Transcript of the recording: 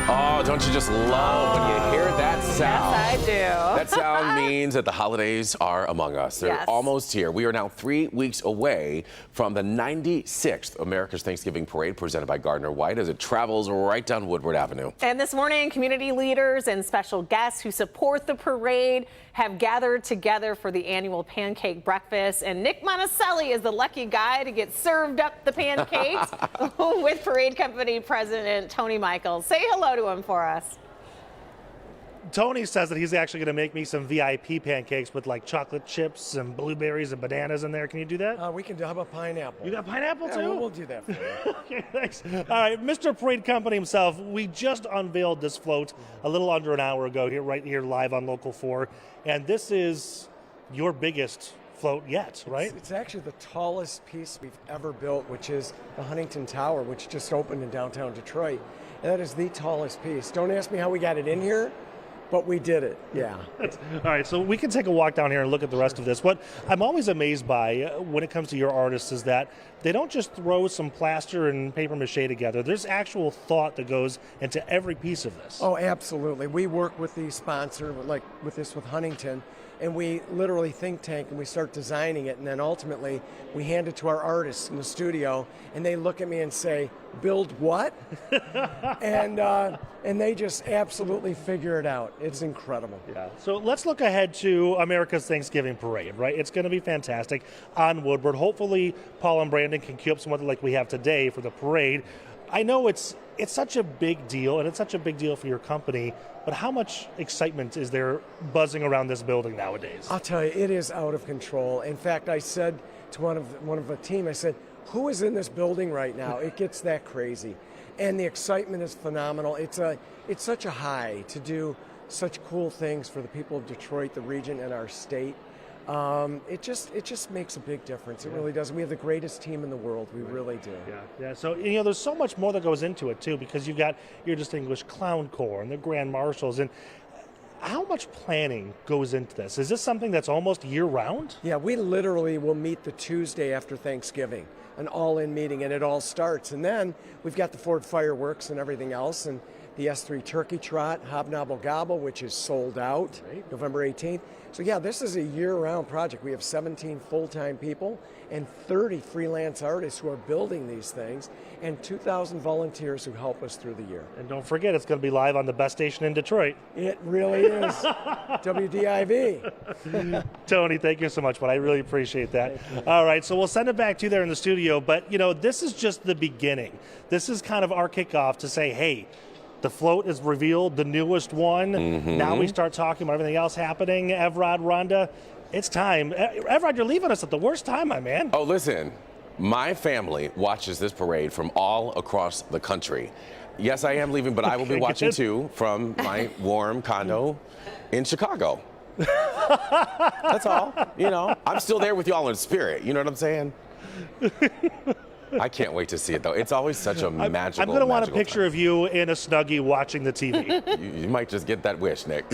Oh, don't you just love when you hear that sound? Yes, I do. That sound means that the holidays are among us. They're almost here. We are now 3 weeks away from the 96th America's Thanksgiving Parade presented by Gardner White as it travels right down Woodward Avenue. And this morning, community leaders and special guests who support the parade have gathered together for the annual pancake breakfast. And Nick Monticelli is the lucky guy to get served up the pancakes with parade company president Tony Michaels. Say hello to him for us. Tony says that he's actually going to make me some VIP pancakes with like chocolate chips and blueberries and bananas in there. Can you do that? We can do. How about pineapple? You got pineapple too? Yeah, we'll do that for you. Okay, thanks. All right, Mr. Parade Company himself, we just unveiled this float a little under an hour ago here, right here live on Local 4. And this is your biggest float yet, right? It's actually the tallest piece we've ever built, which is the Huntington Tower, which just opened in downtown Detroit. And that is the tallest piece. Don't ask me how we got it in here, but we did it, yeah. All right, so we can take a walk down here and look at the rest of this. What I'm always amazed by when it comes to your artists is that they don't just throw some plaster and paper mache together. There's actual thought that goes into every piece of this. Oh, absolutely. We work with the sponsor, like with Huntington, and we literally think tank and we start designing it, and then ultimately we hand it to our artists in the studio, and they look at me and say, "Build what?" and they just absolutely figure it out. It's incredible. Yeah. So let's look ahead to America's Thanksgiving Parade, right? It's going to be fantastic on Woodward. Hopefully, Paul and Brandon can queue up something like we have today for the parade. I know it's such a big deal, and it's such a big deal for your company, but how much excitement is there buzzing around this building nowadays? I'll tell you, it is out of control. In fact, I said to one of the team, I said, "Who is in this building right now?" It gets that crazy. And the excitement is phenomenal. It's such a high to do such cool things for the people of Detroit, the region, and our state. It just makes a big difference. It really does. We have the greatest team in the world. We really do. Yeah. So there's so much more that goes into it too, because you've got your Distinguished Clown Corps and the Grand Marshals. And how much planning goes into this? Is this something that's almost year-round? Yeah, we literally will meet the Tuesday after Thanksgiving, an all-in meeting, and it all starts. And then we've got the Ford fireworks and everything else, and the S3 Turkey Trot, Hobnobble Gobble, which is sold out, November 18th. So yeah, this is a year-round project. We have 17 full-time people and 30 freelance artists who are building these things, and 2,000 volunteers who help us through the year. And don't forget, it's going to be live on the best station in Detroit. It really is. WDIV. Tony, thank you so much, but I really appreciate that. All right, so we'll send it back to you there in the studio, but this is just the beginning. This is kind of our kickoff to say, hey, the float is revealed, the newest one. Now we start talking about everything else happening. Evrod, Rhonda, it's time. Evrod, you're leaving us at the worst time, my man. Oh, listen, my family watches this parade from all across the country. Yes, I am leaving, but I will be watching too from my warm condo in Chicago. That's all. I'm still there with y'all in spirit. You know what I'm saying? I can't wait to see it, though. It's always such a magical I'm going to want a picture time. of you in a Snuggie watching the TV. You might just get that wish, Nick.